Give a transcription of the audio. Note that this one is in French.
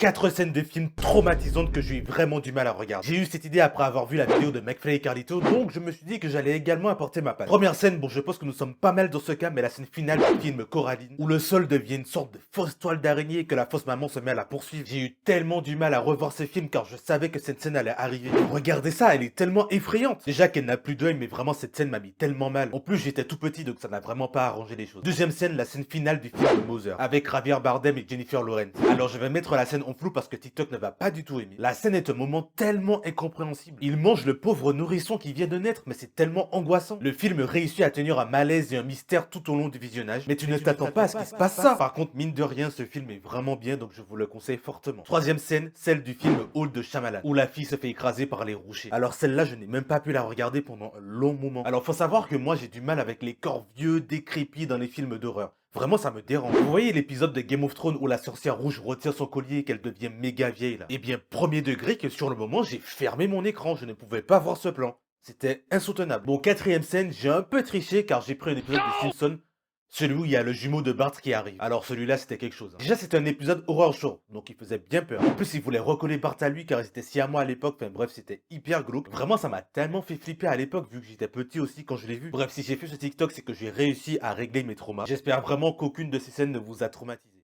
4 scènes de films traumatisantes que j'ai eu vraiment du mal à regarder. J'ai eu cette idée après avoir vu la vidéo de McFly et Carlito, donc je me suis dit que j'allais également apporter ma patte. Première scène, bon je pense que nous sommes pas mal dans ce cas, mais la scène finale du film Coraline, où le sol devient une sorte de fausse toile d'araignée et que la fausse maman se met à la poursuivre. J'ai eu tellement du mal à revoir ce film car je savais que cette scène allait arriver. Regardez ça, elle est tellement effrayante. Déjà qu'elle n'a plus d'œil, mais vraiment cette scène m'a mis tellement mal. En plus j'étais tout petit donc ça n'a vraiment pas arrangé les choses. Deuxième scène, la scène finale du film Mother, avec Javier Bardem et Jennifer Lawrence. Alors je vais mettre la scène en flou parce que TikTok ne va pas du tout aimer. La scène est un moment tellement incompréhensible. Il mange le pauvre nourrisson qui vient de naître, mais c'est tellement angoissant. Le film réussit à tenir un malaise et un mystère tout au long du visionnage, mais tu ne t'attends pas à ce qu'il se passe ça. Par contre, mine de rien, ce film est vraiment bien, donc je vous le conseille fortement. Troisième scène, celle du film Hall de Shyamalan, où la fille se fait écraser par les rochers. Alors celle-là, je n'ai même pas pu la regarder pendant un long moment. Alors faut savoir que moi, j'ai du mal avec les corps vieux, décrépits dans les films d'horreur. Vraiment, ça me dérange. Vous voyez l'épisode de Game of Thrones où la sorcière rouge retire son collier et qu'elle devient méga vieille là? Eh bien, premier degré que sur le moment, j'ai fermé mon écran, je ne pouvais pas voir ce plan. C'était insoutenable. Bon, quatrième scène, j'ai un peu triché car j'ai pris un épisode de Simpson, celui où il y a le jumeau de Bart qui arrive. Alors celui-là, c'était quelque chose. Déjà, c'était un épisode horror show, donc il faisait bien peur. En plus, il voulait recoller Bart à lui car il était si à moi à l'époque. Enfin bref, c'était hyper glauque. Vraiment, ça m'a tellement fait flipper à l'époque vu que j'étais petit aussi quand je l'ai vu. Bref, si j'ai fait ce TikTok, c'est que j'ai réussi à régler mes traumas. J'espère vraiment qu'aucune de ces scènes ne vous a traumatisé.